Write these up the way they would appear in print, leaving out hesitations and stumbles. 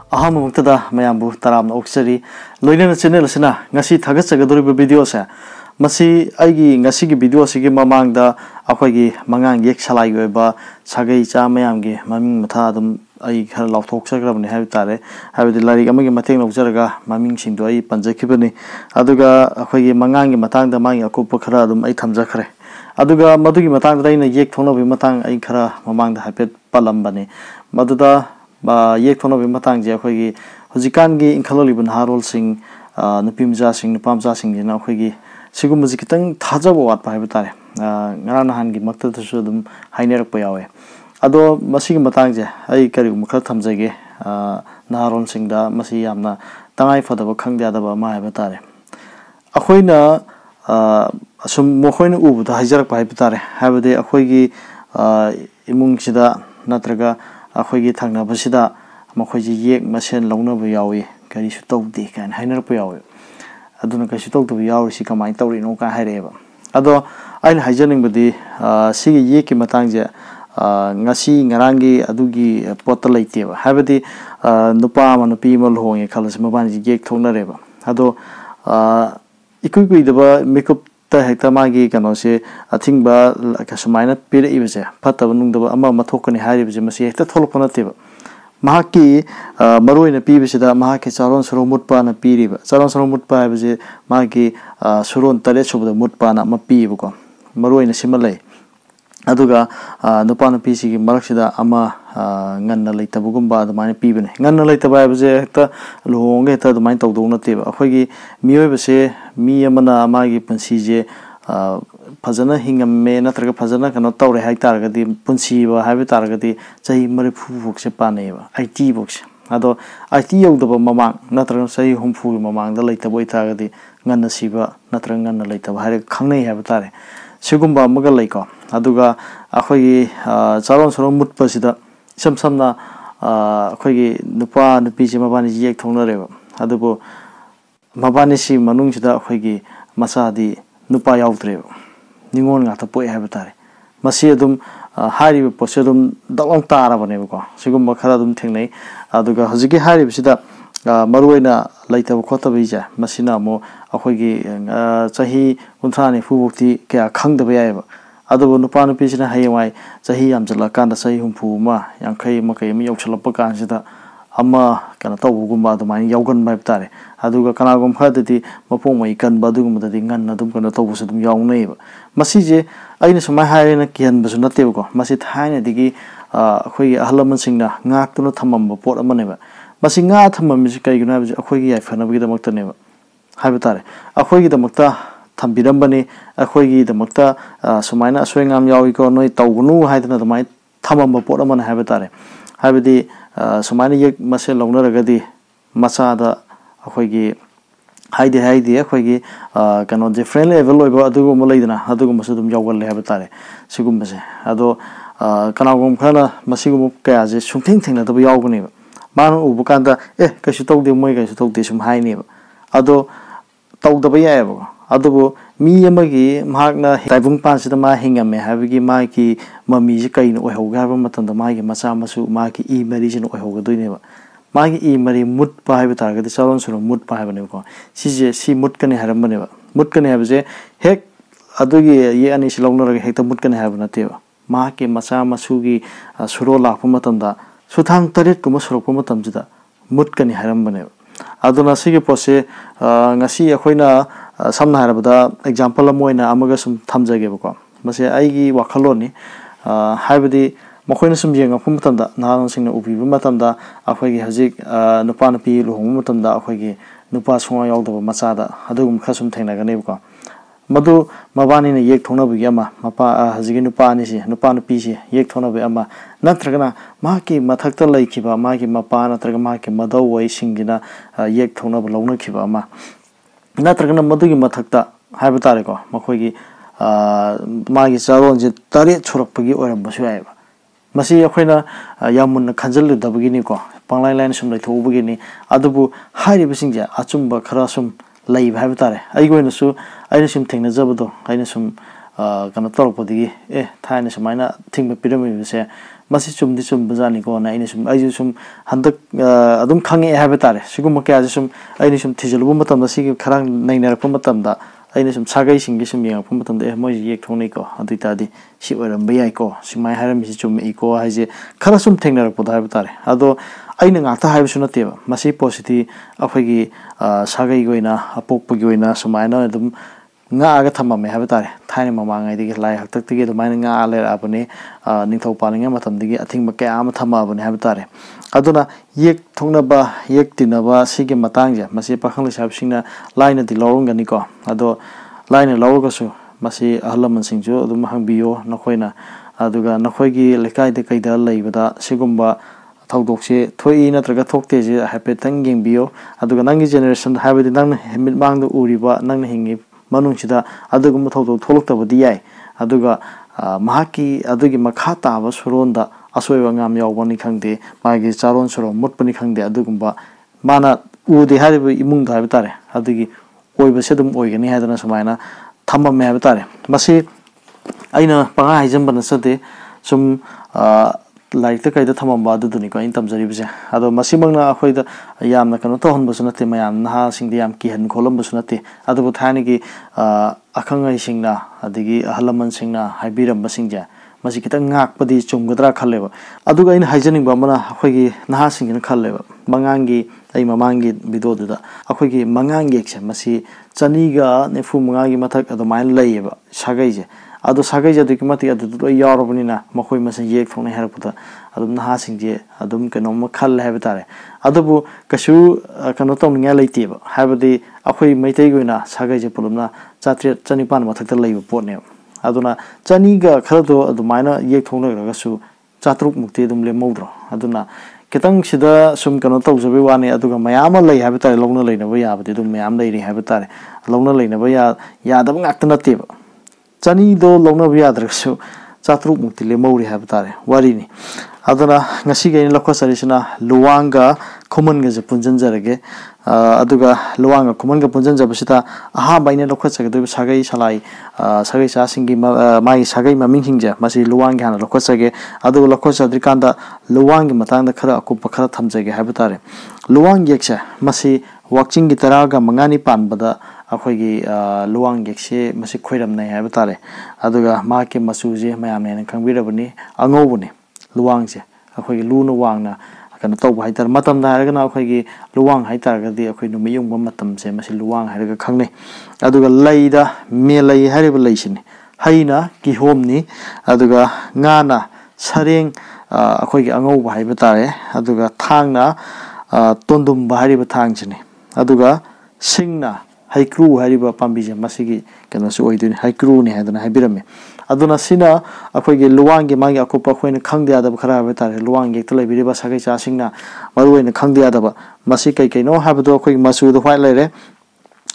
अहममुक्तदा मयामबु तरामना ओक्सरी लोइना channel असना ngasi thagachagadoriba video sa masi aigi ngasi gi video sigi mamangda akhoi mangang yek salai goiba sagai cha mayamgi maming matha adum ai khar lauthok sagrabni habi tare habidi lari amagi mateng lawjaraga maming singdo ai panjakibani aduga akhoi mangang gi matangda mangi akup khara adum ai thamjakhre aduga madugi matangda ina yek thonabi matang ai khara mamangda hapet palambani maduda yek thonabi matang je akhoi hujikan gi inkhalolibun harol sing nupimja sing nupamja sing jina akhoi sigum ji kitang thajabo wat pa habitare ngara nahan gi makta su dum hainerak pa yawe ado masi gi matang je ai kari mukha thamjage naharon sing da masi yamna tangai fadaba khangdia da ba ma habitare akhoina asum mokhoina ubu da hajarak pa habitare habide akhoi gi imung sida natraga akhoi gi thangna basida makhoi ji yek masen launa ba yawe kari su tawdi kan hainerak pa yawe aduna ka shi tawdu yaw si kamai tawri no ka haireba ado ain haijaning budi sigi ye ki matang je ngasi ngarangi adugi pot laiteba habadi nupa manupi mal honge khalas maban ji gek thongna reba ado ikui kui deba makeup ta hekta magi kano se athing ba ka sumaina pire ibse phataba nung deba ama mathokani hairibe je masi hekta tholopna teba mahaki maroina pibisida mahaki charon soro mutpa na piriba charon soro mutpa habije mahaki suron tare subda mutpa na mapibu ko maroina simalai aduga nupa na pisi gi maraksida ama nganna leitabugumba adumai pibene nganna leitaba habije ta lohonge ta adumai tawdona teba akhoi miyoibase mi amana magi pansije fazana hingame natraga fazana kano tawre hai taragadi punsi ba habi taragadi chahi mari phu se paneba IT box ado IT yodaba mamang natraga chahi humfu mamang da leita boi taragadi nganna siba natraga nganna leita ba hai khangnei habi tare sigumba amaga leiko aduga akhoi charon soron mutpa sida samsamna akhoi nupa nupi je mabani yek thongna reba adubo mabani si manung sida akhoi masadi nupa yaudreba ningon nga tapoy habatare masi adum hari pose adum dalong tara bane ko sigum khara adum thengnai aduga hojiki hari bisida maruina laita khota bija masina mo akhoi gi chahi 30 ni fubukti kya khangdaba yaiba adubu nupa nupi sina hayawai chahi yamjala kanda chahi humpu ma yankhai makai mi yauchalapa kan sida ama kana tawugumba adumai yaugan bai tare aduga kanagum khadati mapong mai kan badugum dadi ngan adum kana tawbus adum yaunaiba masi je aina samai hairena kian basu nateba ko masi thaina digi akhoi ahalaman singna ngak tuna thamamba pot amaneba masi nga thamam ji kai guna akhoi gi yaifana bagi damakta neba haibitare akhoi gi damakta thambirambani akhoi gi damakta sumaina aswengam yawi ko noi tawgunu haidana damai thamamba pot amana haibitare haibidi sumaina yek masel launa ragadi masada akhoi gi haide akhoi gi kano different level oiba adugo malaidana adugo masudum yawgal le habatare sigum base ado kanagum khana masigum kaya je sungthing thingna dab yawgani man ubukanda kashi tawde moi kashi tawde sum haini ado tawdaba yaiba adugo mi amagi mahakna taibung pansida ma hingame habigi ma ki mami ji kaino oihoga haba matanda ma gi macha masu ma ki e mari jin oihoga doineba magi e mari mut pa haiba taragadi charon suro mut pa haiba ne ko si mut kane haram bane ba mut kane haiba je hek adugi ye ani silongna raga hekta mut kane haiba nateba ma ki macha masu gi suro lakpa matamda suthang taret kuma surokpa matamjida mut kane haram bane aduna sigi pose ngasi akhoina samna harabada example amoina amaga sum thamjage bako mase aigi wakhaloni haibadi makoina sum yenga phum matamda nahan singna ubiba matamda akhoi gi hajik nupa napi luhong matamda akhoi gi nupa songa yawdaba machada adugum khasum thengnagane bako madu mabani ne yek thona bugi ama mapa hajigi nupa ni si nupa napi si yek thona bu ama natragana maki mathakta laikhiba maki mapa natraga maki madaw wai singina yek thona bu launa khiba ama natragana madugi mathakta haiba tare ko makhoi gi magi charon je tare churakpagi oram basu aiba masi akhoina yamun khanjal dabagi ni ko panglai line sum lai thobagi ni adubu hairi bisingja achumba khara sum lai haiba tare aigoina su aina sum thengna jabado aina sum kana torpodigi thaina sumaina thingba pirami bise masi chumdi chum bajani ko na ini sum ai sum handak adum khange ha betare sigum kya sum ai ni sum thijelbu matam da sig kharang nainer ko matam da ai ni sum sagai singi sum yang ko matam da mo yek thonei ko adu ta di si oram bayai ko simai haram si chum i ko ha je khara sum thengnar ko da betare ado ai na ngata ha bisu nate masi positi aphagi sagai goina apok pagi goina sumaina adum nga ga thama me ha betare thaini mama ngai digi lai hak tak tigi dumai nga ale apani ningthau palinga matam digi athing ma kya ama thama abani ha betare aduna yek thongna ba yek tinaba sigi matang ja masi pakhang le sab singna laina di lorung gani ko ado laina lawga su masi ahlaman singju adum hangbiyo nakhoina aduga nakhoi gi lekai de kaida leibada sigumba thawdokse thoi natraga thokte je hapetang gengbiyo aduga nangi generation habedi nang hemit mangda uriba nang hingi manungsida adugum thawdok tholoktabadi yai aduga mahaki adugi makha taba suronda asoiba ngam yawbani khangde magi charon suro mutpani khangde adugumba mana ude hariba imung da habetare adugi oiba sedum oigani hadana sumaina thamma me habetare masi aina panga haijambana sate sum like त कइदा थमबा दुदुनि को इन तमजरि बजे अदो मसिमंगना अखोइदा यामना कनो तो हनबसु नते मयाम नहा सिंगदि याम की हन खोलमबसु नते अदो थानि की अखंगै सिंगना अदिगी अहलमन सिंगना हाइबिरम बसिंगजा मसि किता ngakpadi chumgadra khalleba aduga इन हाइजनिंग बमना अखोइगी नहा सिंगना खल्लेबा मंगांगी ai mamangi video da akhoi mangang ek se masi chaniga nefu mangangi mathak ado main leiba sagai je ado sagai je dikmati ado do yarobni na makhoi masa yek thone harputa adum na singje adum keno ma khal haba tare ado bu kasu kano tong nga leite ba habadi akhoi maitai goina sagai je pulumna chatri chanipan mathak ta leiba potne aduna chaniga khaldo ado maina yek thone ga su chatruk mukti dum le modro aduna kitang sida sum kano tau jabe wani aduga mayama lei habi tare longna leina ba ya bati dum mayam lei ri habi tare longna leina ba ya dab ngak tan te ba chani do longna ba ya draksu chatru mukti le mori habi tare wari ni aduna ngasi ge ni lokho sarisina luwanga common ge punjan jarage aduga luwanga common ge punjan jabsita aha baine lokho chage do sagai salai sagai sa singi mai sagai maming hingja masi luwang ge hana lokho chage adu lokho sadrikanda luwang ge matang da khara akup khara thamjage habitare luwang gekse masi watching gi taraga mangani panbada akhoi gi luwang gekse masi khoiram nai habitare aduga ma ke masuje mayam ne khangbirabani angobuni luwang se akhoi gi luna wangna kana tawba haitar matam da haragana akhoi gi luwang haitar ga di akhoi nu miyung ba matam se masi luwang haraga khangne aduga laida me lai hariba laisini haina ki homni aduga ngana sareng akhoi gi angobba haiba tare aduga thangna tondum ba hariba thangchini aduga singna haikru hariba pambije masigi kana su oiduni haikru ni hadana habirame aduna sina akhoi gi luwang gi magi akopa khoina khangde adab khara ba tare luwang gi tlai biriba sagai cha singna maruina khangde adaba masi kai kai no habdo akhoi masu do phai laire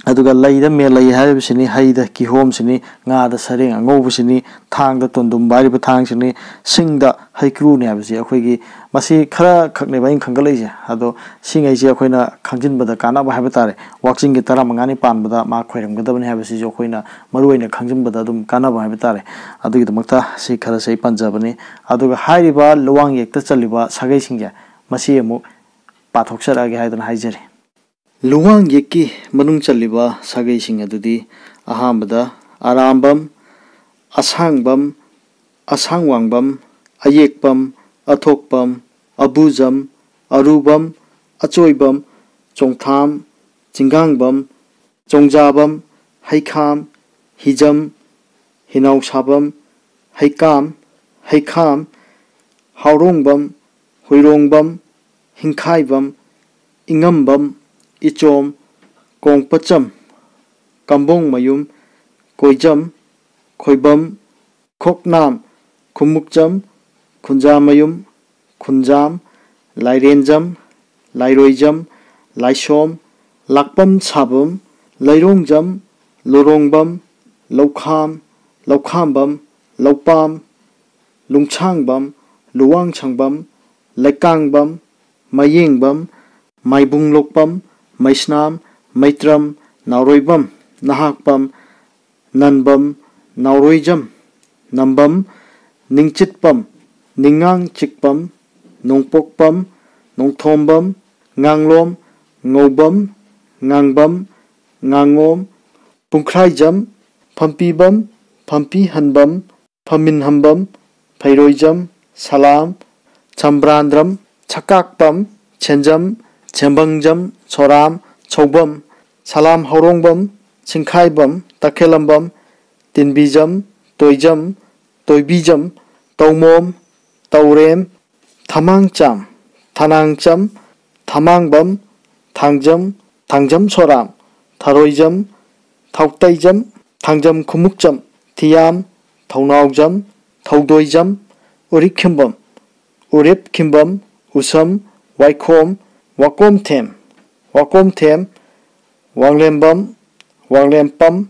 aduga laida me lai haribsini haida ki hom sini nga da sareng angobusini thang da tondum bari ba thang sini singda haikru ne abji akhoi gi masi khara khakne bain khangalai je ado singai je akhoina khangjin bada kana ba haba tare watching gi tara mangani pan bada ma khoiram gadabani habsi jo khoina maruina khangjin bada dum kana ba haba tare adugi damakta si khara sei panjabani aduga hairiba luwang yekta chaliba sagai singja masi emu pathokchara ge haidan haijari luwang yeki manung chaliba sagai sing adudi ahambada arambam asangbam asangwangbam ayekpam athokpam abujam arubam achoibam chongtham chingangbam chongjabam haikham hijam hinausabam haikam haikham haurongbam hoirongbam hingkhaibam ingambam ichom kongpacham kambong mayum koijam khoibam khoknam khumukjam khunjamayum khunjam lairenjam lairoijam laisom lakpam sabam lairongjam lorongbam laukham laukhambam laupam lungchangbam luwangchangbam laikangbam mayengbam maibunglokpam maisnam maitram nauroibam nahakpam nanbam nauroijam nambam ningchitpam Ningang Chikpam, Nongpokpam, Nongthombam, Nganglom, Ngobam, Ngangbam, Ngangom, Pungkraijam, Pampibam, Pampi Hanbam, Paminhambam, Pairoijam, Salam, Chambrandram, Chakakpam, Chenjam, Chembangjam, Choram, Chobam, Salam Horongbam, Chingkhaibam, Takhelambam, Tinbijam, Toijam, Toibijam, Taumom, Taurem, Thamangcham, Thanangcham, Thamangbam, Thangjam, Thangjam Choram, Tharoijam, Thautajam, Thangjam Khumukjam, Thiam, Thaunaujam, Thaudoijam, Urikhimbam, Urip Kimbam, Usam, Waikhom, Wakom Them, Wanglembam, Wanglempam,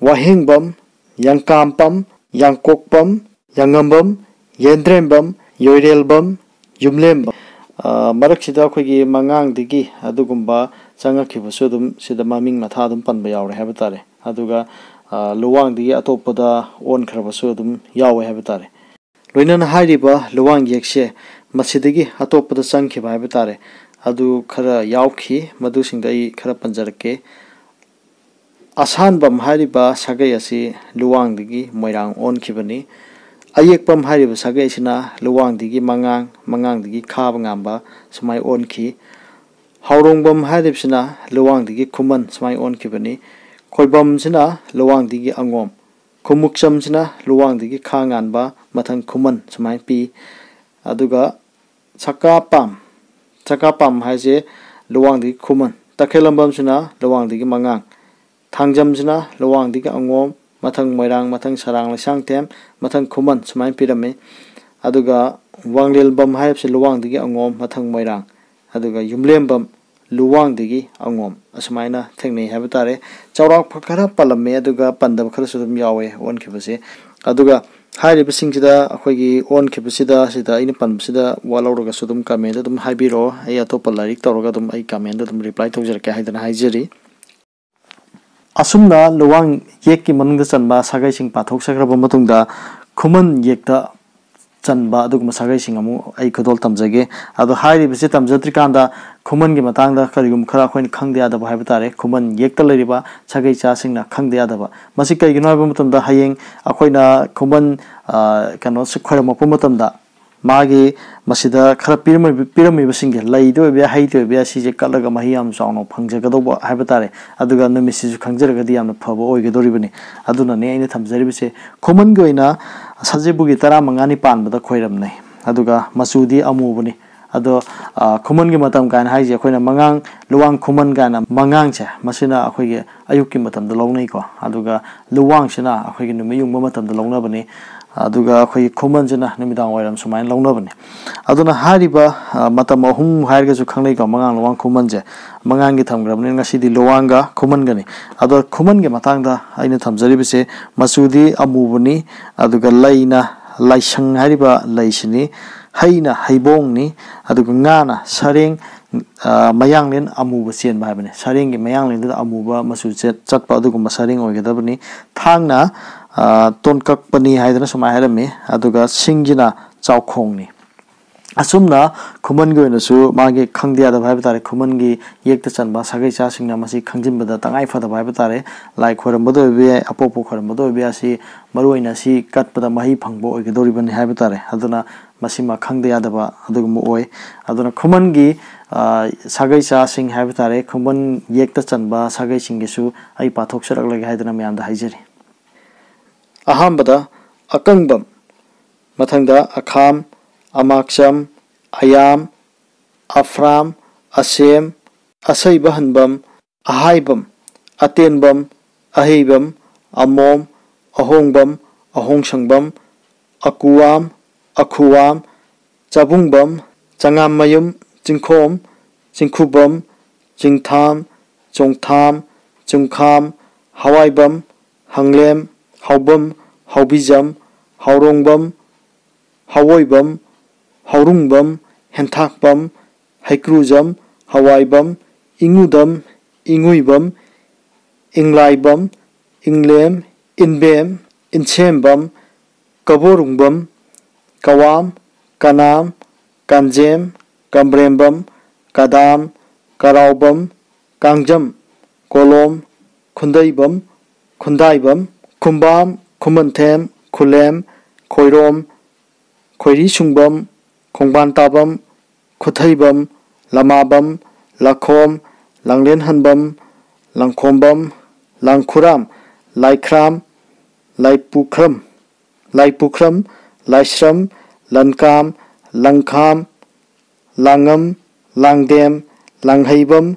Wahingbam, Yangkampam, Yangkokpam, Yangambam, Yendrembam, Yoirelbam, Yumlembam. Maraksida akhoi mangang digi adugumba changakhibasu dum sida maming matha dum panba yaure haba tare aduga luwang digi atopada on khrabasu dum yawe haba tare loinana hairiba luwang yekse masidagi atopada changkhiba haba tare adu khara yaukhi madu singdai khara panjarake asanbam hairiba sagai asi luwang digi moirang on khibani Ayekpam hariba sagai sina luwang digi mangang digi khaba ngamba samai on ki haurongbam harib sina luwang digi kuman samai on ki bani koibam sina luwang digi angom kumukcham sina luwang digi kha nganba mathang kuman samai pi aduga chakapam haise luwang digi kuman takhelambam sina luwang digi mangang thangjam sina luwang digi angom mathang moirang mathang sarang lasang tem mathang kuman sumai pirame aduga wanglelbam haibse luwang digi angom mathang moirang aduga yumlembam luwang digi angom asmaina thengnei habatare chawrak phakara palame aduga pandam khara sudum yawe on khibase aduga hairi bisingida akhoi on khibasida sida ina panbsida walawraga sudum comment dum haibiro ai atop larik tawraga dum ai comment dum reply thaujarke haidana haijeri Asumna luwang yekki manungda chanba sagai sing pathok sagraba matungda khuman yekta chanba aduguma sagai sing amu ai khodol tamjage adu hairi bise tamjatrikanda khuman gi matangda karigum khara khoin khangde adaba haiba tare khuman yekta leriba sagai cha singna khangde adaba masi kai gino haiba matamda hayeng akhoina khuman kano sikhora mapu matamda magi masida khara pirami basinge laido be haito be sije kalaga mahiyam chawno phangjaga do haiba tare aduga namisi ju khangjaraga di amna phabo oigedoribani aduna ne aina thamjaribise common goina sajebugi tara mangani panbada khoiramnai aduga masudi amubani ado common gi matam kan haije khoina mangang luwang common gana mangang cha masina akhoige ayukki matam da lognai ko aduga luwang sina akhoige numi yungba matam da logna bani aduga akhoi common jana numidang wairam sumain longna bani aduna hariba matam ahum hairga ju khanglei ko mangang luwang common je mangang gi thamgrabni ngasidi luwanga common gani ado common gi matangda aina thamjaribise masudi amubani aduga laina laisang hariba laisini haina haibongni aduga ngana sareng mayanglen amuba chen ba habane sareng gi mayanglen da amuba masu chatpa aduga sareng oigedabani thangna tonkak pani haidana sumai harame aduga singjina chawkhongni asumna khuman gi oinasu magi khangdia da bhai tare khuman gi yekta chanba sagai cha singna masi khangjinbada tangai phada bhai tare lai khoram bodo be apopo khoram bodo be asi maruina si katpada mahi phangbo oigedori bani hai tare aduna masima khangdia da ba adugum oi aduna khuman gi sagai cha sing hai tare khuman yekta chanba sagai singgesu ai pathok sarak lagi haidana myam da haijeri ahambada akangbam mathangda akham amaksham ayam afram asem asai bahanbam ahaibam atenbam aheibam amom ahongbam ahongsangbam akuam akhuam chabungbam changammayum chingkhom chingkhubam chingtham chongtham chungkham hawaibam hanglem haubam haubijam haurongbam hawoibam haurungbam henthakbam haikrujam hawaibam ingudam inguibam inglaibam inglem inbem insembam kaborungbam kawam kanam, kanjem, kambrembam, kadam, karaubam, kangjam, kolom, khundaibam, khundaibam, kumbam, khumantem, khulem, khoirom, khoiri sungbam, khongban-tabam, khuthaibam, lamabam, lakhom, langlenhanbam, langkhombam, langkhuram, laikhram, laipukram, laipukram, laisram, lankam, langkham, langam, langdem, langhaibam,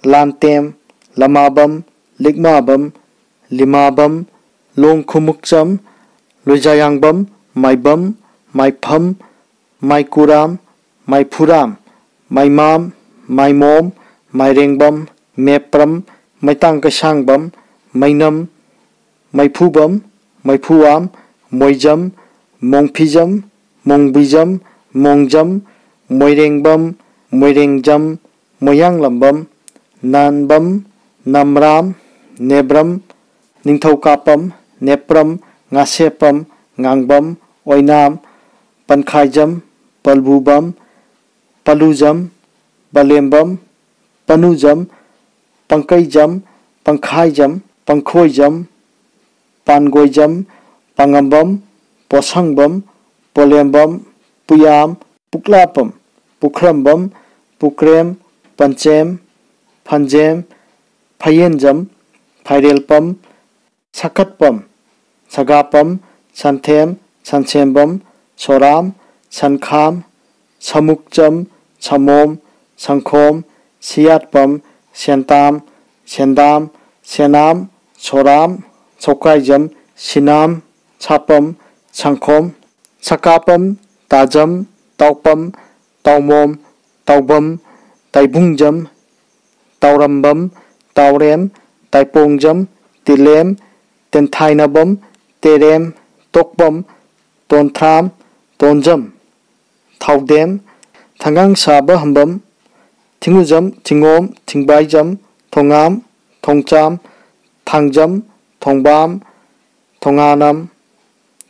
lantem, lamabam, likmabam, limabam, longkhumukcham, loijayangbam, maibam, maipham, maikuram, maipuram, maimam, maimom, mairengbam, mepram, maitangkasangbam, mainam, maifubam, maifuam, moijam, mongphijam, mongbijam, mongjam, moirengbam, moirengjam, moyanglambam, nanbam, namram, nebram, ningthaukapam, nepram, ngasepam, ngangbam, oinam, pankhaijam, palbubam, palujam, balembam, panujam, pankhaijam, pankhaijam, pankhoijam, pangoijam, pangambam, posangbam, polembam, puyam, puklapam, pukrambam, pukrem, panchem, phanjem, phayenjam, phairelpam, sakatpam, sagapam, santhem, sansembam, soram, sankham, samukcham, samom, sankhom, siyatpam, sentam, sendam, senam, soram, sokaijam, sinam, sapam, sankhom, sakapam, tajam, taupam, taumom, taubam, taibungjam, taurambam, taurem, taipongjam, tilem, tenthainabam, terem, tokbam, tonthram, tonjam, thaudem, thangang saba hambam, thingujam, thingom, thingbaijam, thongam, thongcham, thangjam, thongbam, thonganam,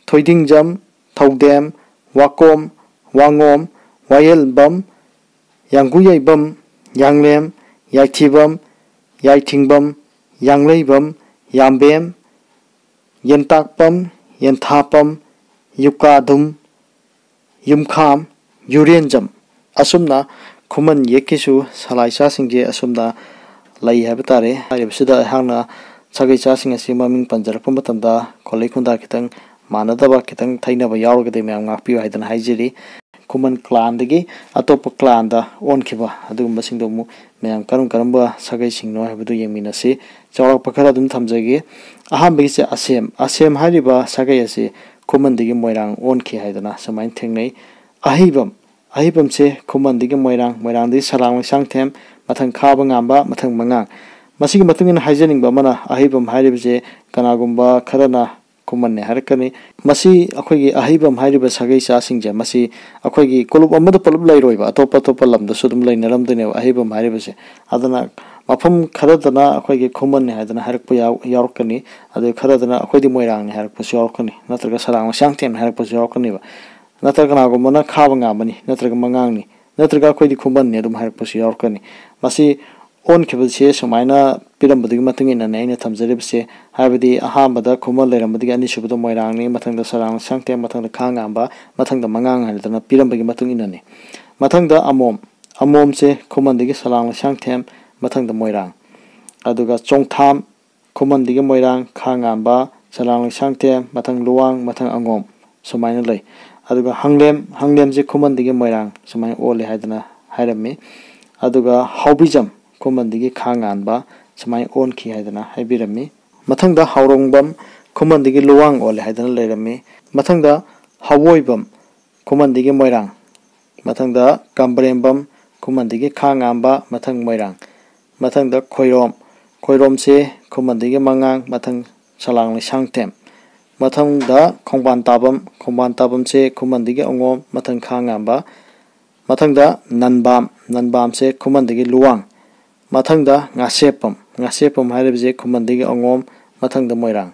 thoidingjam, thaudem, wakom, wangom, wayelbam, yanguyaibam, yanglem, yaithibam, yaithingbam, yangleibam, yambem, yentakpam, yenthapam, yukadum, yumkham, yurenjam. Asumna khuman yekisu salaisa singje asumna lai habatare aribsida hangna sagai cha sing asi maming panjarakpa matamda kholai khunda kitang manadaba kitang thainaba yaurgade myam ngakpi haidana haijiri khuman clan dagi atop clan da onkhiba adugumba singdo mu myam karamba sagai singno habadu yeminasi chawrak pakhara dum thamjagi aham bagi se asem hariba sagai asi khuman digi moirang onkhi haidana samain thengnei ahibam se khuman digi moirang di salang sangthem mathang khaba ngamba mathang mangang masigi matungin haijening ba mana ahibam haribje kanagumba kharana khuman ne harakani masi akhoi ahibam hariba sagai cha singje masi akhoi kolub amada palub lairoiba atopa lamda sudum lainaram dene ahibam haribse adana mafam kharadana akhoi khuman ne hadana harakpa yaurkani adu kharadana akhoi di moirang ne harakpa yaurkani natraga salang sangthem harakpa yaurkani ba natraga kanagumba na khaba ngambani natraga mangang ni natraga akhoi di khuman ne dum harakpa yaurkani masi on kibase sumaina pirambadigi matungina ne thamjaribse habidi ahambada khumal leirambadigi ani subada moirang ni mathangda sarang sangte mathangda khangamba mathangda mangang halidana pirambagi matungina ne mathangda amom se khumandigi salang sangthem mathangda moirang aduga chongtham khumandigi moirang khangamba salang sangthem mathang luwang mathang angom sumaina lei aduga hanglem je khumandigi moirang sumai ole haidana hairami aduga haubijam khumandigi khanganba samai on ki haidana haibirami mathangda haurongbam khumandigi luwang ole haidana leirami mathangda hawoibam khumandigi moirang mathangda kambrembam khumandigi khangamba mathang moirang mathangda khoirom se khumandigi mangang mathang salang sangthem mathangda khongban tabam se khumandigi ongom mathang khangamba mathangda nanbam se khumandigi luwang mathangda ngasepam hairibje khumandigi ongom mathangda moirang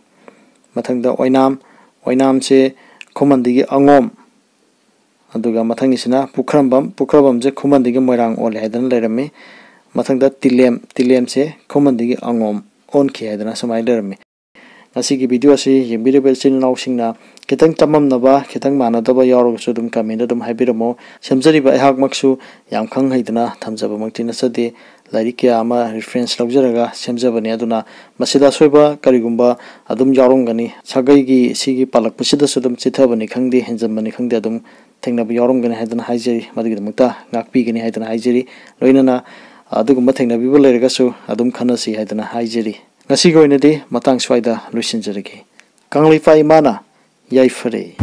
mathangda oinam se khumandigi angom अदुगा मथंगिसिना पुखरबम जे खुमंदिगे मोइरांग ओले हाइदन Laramie मथंगदा तिलेम से खुमंदिगे Angom own खि हाइदना समाय Laramie ngasi gi video asi yembirebe chinnaw singna kitang tamamnaba kitang manadaba yaurogsu dum comment dum haibiramo semjariba ehak maksu yam khang haidana thamjaba maktina sade larikya ama reference lawjaraga semjabani aduna masida soiba karigumba adum yaurongani sagai gi sigi palak pusida sudum chithabani khangde henjamani khangde adum thengnaba yaurongani haidana haijari madigidamukta ngakpi gani haidana haijari loinana adugumba thengnabiba leragasu adum khanasi haidana haijari ngasi goinadi matang swaida luisinjaragi kanglifai mana yaifare